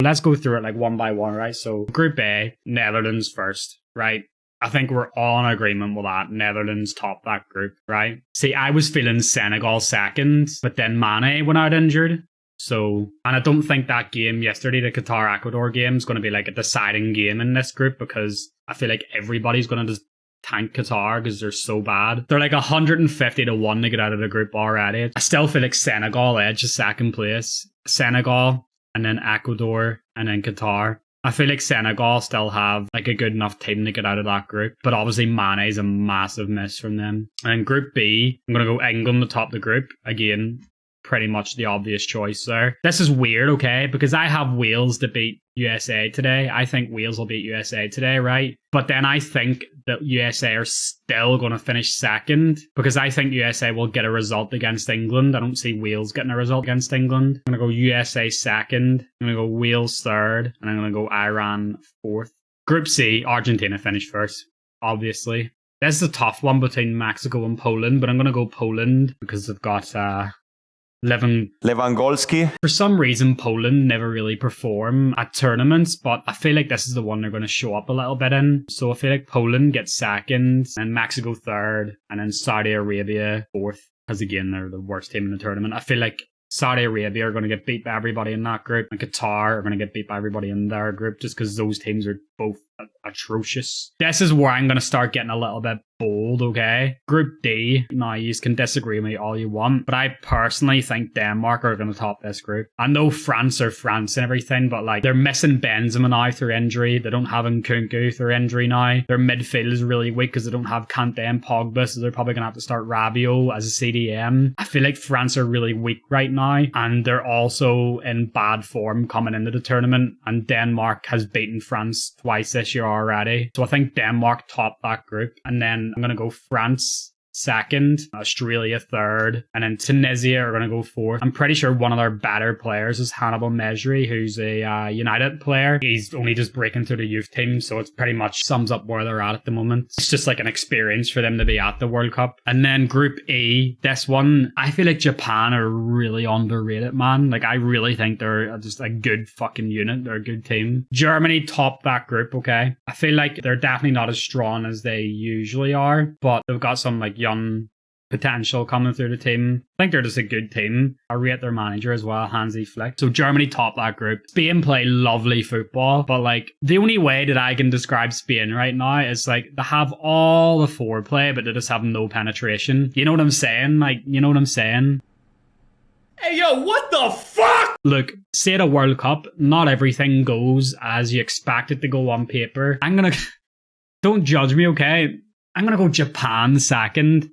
Let's go through it like one by one, right? So Group A, Netherlands first, right? I think we're all in agreement with that. Netherlands top that group, right? See, I was feeling Senegal second, but then Mane went out injured. So, and I don't think that game yesterday, the Qatar-Ecuador game, is going to be like a deciding game in this group, because I feel like everybody's going to just tank Qatar because they're so bad. They're like 150 to 1 to get out of the group already. I still feel like Senegal edges second place. Senegal, and then Ecuador, and then Qatar. I feel like Senegal still have like a good enough team to get out of that group, but obviously Mane is a massive miss from them. And Group B, I'm going to go England to top the group. Again, pretty much the obvious choice there. This is weird, okay, because I have Wales to beat USA today. I think Wales will beat USA today, right? But then I think that USA are still going to finish second, because I think USA will get a result against England. I don't see Wales getting a result against England. I'm going to go USA second. I'm going to go Wales third. And I'm going to go Iran fourth. Group C, Argentina finished first, obviously. This is a tough one between Mexico and Poland, but I'm going to go Poland because they've got Lewandowski. For some reason, Poland never really perform at tournaments, but I feel like this is the one they're going to show up a little bit in. So I feel like Poland gets second, and Mexico third, and then Saudi Arabia fourth, because again, they're the worst team in the tournament. I feel like Saudi Arabia are going to get beat by everybody in that group, and Qatar are going to get beat by everybody in their group, just because those teams are both atrocious. This is where I'm going to start getting a little bit bold, okay? Group D, now you can disagree with me all you want, but I personally think Denmark are going to top this group. I know France are France and everything, but like they're missing Benzema now through injury. They don't have Nkunku through injury now. Their midfield is really weak because they don't have Kante and Pogba, so they're probably going to have to start Rabiot as a CDM. I feel like France are really weak right now, and they're also in bad form coming into the tournament, and Denmark has beaten France twice this year already. So I think Denmark top that group, and then I'm going to go France second, Australia third, and then Tunisia are going to go fourth. I'm pretty sure one of their better players is Hannibal Mejri, who's a United player. He's only just breaking through the youth team, so it's pretty much sums up where they're at the moment. It's just like an experience for them to be at the World Cup. And then Group E, this one, I feel like Japan are really underrated, man. Like, I really think they're just a good fucking unit. They're a good team. Germany top that group, okay? I feel like they're definitely not as strong as they usually are, but they've got some like young potential coming through the team. I think they're just a good team. I rate their manager as well, Hansi Flick. So Germany top that group. Spain play lovely football, but like the only way that I can describe Spain right now is like they have all the foreplay, but they just have no penetration. You know what I'm saying? Like, you know what I'm saying? Hey, yo, what the fuck? Look, say at a World Cup, not everything goes as you expect it to go on paper. Don't judge me, okay? I'm going to go Japan second.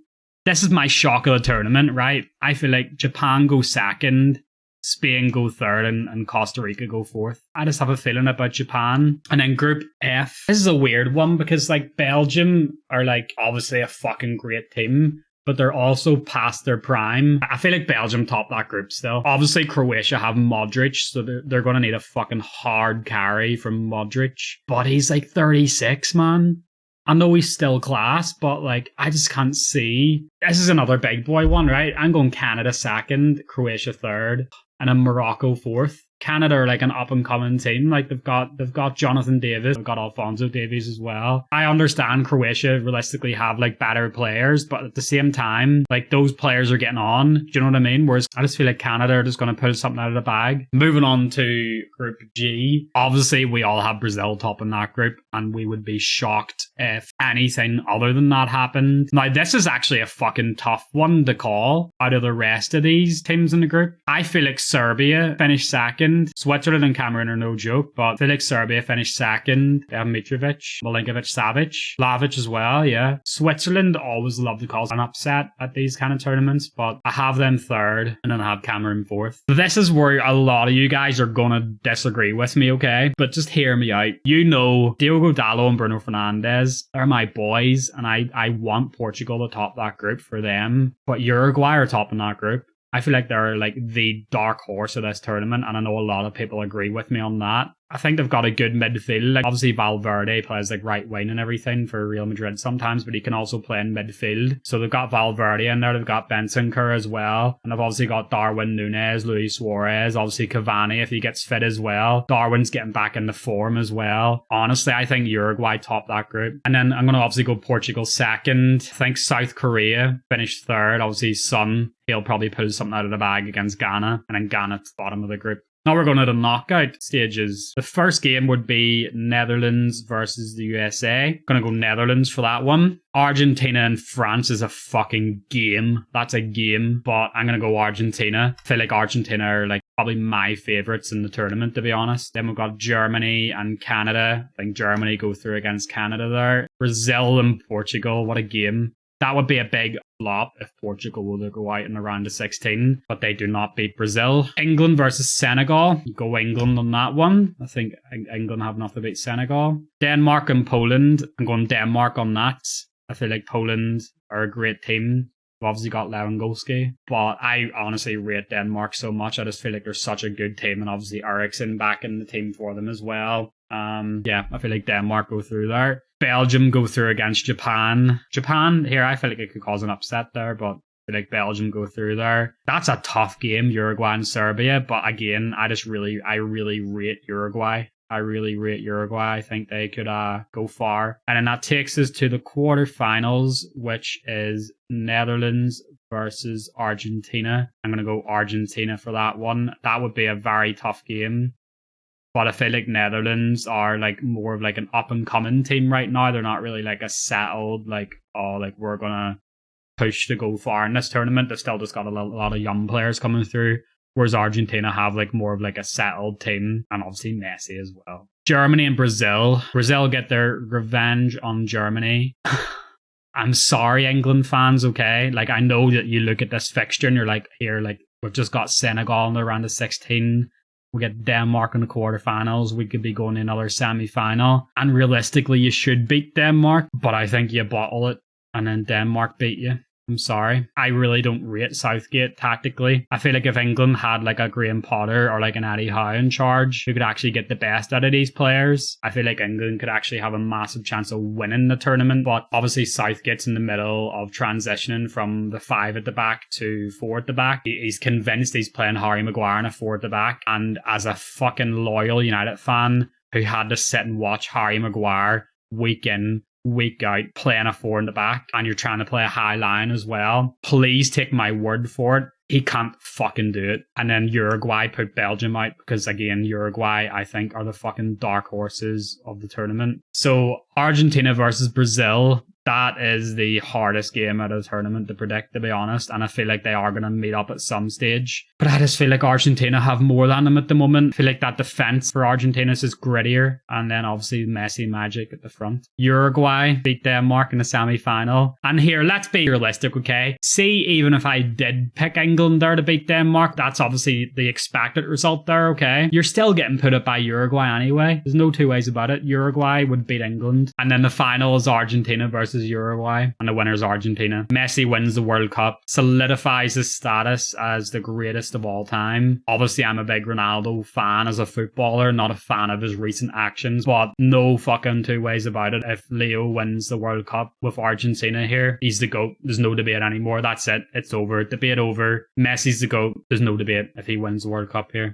This is my shock of the tournament, right? I feel like Japan go second, Spain go third, and Costa Rica go fourth. I just have a feeling about Japan. And then Group F. This is a weird one because like Belgium are like obviously a fucking great team, but they're also past their prime. I feel like Belgium top that group still. Obviously, Croatia have Modric, so they're going to need a fucking hard carry from Modric. But he's like 36, man. I know he's still class, but like, I just can't see. This is another big boy one, right? I'm going Canada second, Croatia third, and then Morocco fourth. Canada are like an up-and-coming team. Like they've got Jonathan Davis, they've got Alphonso Davies as well. I understand Croatia realistically have like better players, but at the same time, like those players are getting on. Do you know what I mean? Whereas I just feel like Canada are just going to pull something out of the bag. Moving on to Group G. Obviously, we all have Brazil top in that group, and we would be shocked if anything other than that happened. Now, this is actually a fucking tough one to call out of the rest of these teams in the group. I feel like Serbia finished second. Switzerland and Cameroon are no joke, but I feel like Serbia finished second. They have Mitrovic, Milinkovic, Savic, Lavic as well, yeah. Switzerland always love to cause an upset at these kind of tournaments, but I have them third, and then I have Cameroon fourth. This is where a lot of you guys are going to disagree with me, okay? But just hear me out. You know, Diogo Dalot and Bruno Fernandes are my boys, and I want Portugal to top that group for them, but Uruguay are topping that group. I feel like they're like the dark horse of this tournament, and I know a lot of people agree with me on that. I think they've got a good midfield. Like obviously Valverde plays like right wing and everything for Real Madrid sometimes, but he can also play in midfield. So they've got Valverde in there, they've got Bentancur as well, and they've obviously got Darwin Núñez, Luis Suarez, obviously Cavani if he gets fit as well. Darwin's getting back into form as well. Honestly, I think Uruguay top that group. And then I'm going to obviously go Portugal second. I think South Korea finished third. Obviously Son, he'll probably pull something out of the bag against Ghana, and then Ghana at the bottom of the group. Now we're going to the knockout stages. The first game would be Netherlands versus the USA. Gonna go Netherlands for that one. Argentina and France is a fucking game. That's a game, but I'm gonna go Argentina. I feel like Argentina are like probably my favourites in the tournament, to be honest. Then we've got Germany and Canada. I think Germany go through against Canada there. Brazil and Portugal, what a game. That would be a big flop if Portugal were to go out in the round of 16, but they do not beat Brazil. England versus Senegal. Go England on that one. I think England have enough to beat Senegal. Denmark and Poland. I'm going Denmark on that. I feel like Poland are a great team. We've obviously got Lewandowski, but I honestly rate Denmark so much. I just feel like they're such a good team, and obviously Eriksen back in the team for them as well. Yeah, I feel like Denmark go through there. Belgium go through against Japan. Japan, here, I feel like it could cause an upset there, but I feel like Belgium go through there. That's a tough game, Uruguay and Serbia, but again, I really rate Uruguay. I really rate Uruguay. I think they could go far. And then that takes us to the quarterfinals, which is Netherlands versus Argentina. I'm going to go Argentina for that one. That would be a very tough game. But I feel like Netherlands are like more of like an up and coming team right now. They're not really like a settled, like, oh, like we're going to push to go far in this tournament. They've still just got a lot of young players coming through. Whereas Argentina have like more of like a settled team, and obviously Messi as well. Germany and Brazil. Brazil get their revenge on Germany. I'm sorry, England fans, okay? Like, I know that you look at this fixture and you're like, here, like, we've just got Senegal in the round of 16. We get Denmark in the quarterfinals. We could be going to another semi-final. And realistically, you should beat Denmark, but I think you bottle it and then Denmark beat you. I'm sorry. I really don't rate Southgate tactically. I feel like if England had like a Graham Potter or like an Eddie Howe in charge who could actually get the best out of these players, I feel like England could actually have a massive chance of winning the tournament. But obviously Southgate's in the middle of transitioning from the 5 at the back to 4 at the back. He's convinced he's playing Harry Maguire in a 4 at the back. And as a fucking loyal United fan who had to sit and watch Harry Maguire week in, week out, playing a 4 in the back, and you're trying to play a high line as well, please take my word for it, he can't fucking do it. And then Uruguay put Belgium out because, again, Uruguay, I think, are the fucking dark horses of the tournament. So Argentina versus Brazil, that is the hardest game out of the tournament to predict, to be honest. And I feel like they are going to meet up at some stage. But I just feel like Argentina have more than them at the moment. I feel like that defense for Argentina is grittier. And then obviously Messi magic at the front. Uruguay beat Denmark in the semi-final. And here, let's be realistic, okay? See, even if I did pick England there to beat Denmark, that's obviously the expected result there, okay? You're still getting put up by Uruguay anyway. There's no two ways about it. Uruguay would beat England. And then the final is Argentina versus Uruguay, and the winner is Argentina. Messi wins the World Cup, solidifies his status as the greatest of all time. Obviously, I'm a big Ronaldo fan as a footballer, not a fan of his recent actions, but no fucking two ways about it. If Leo wins the World Cup with Argentina here, he's the GOAT. There's no debate anymore. That's it. It's over. Debate over. Messi's the GOAT. There's no debate if he wins the World Cup here.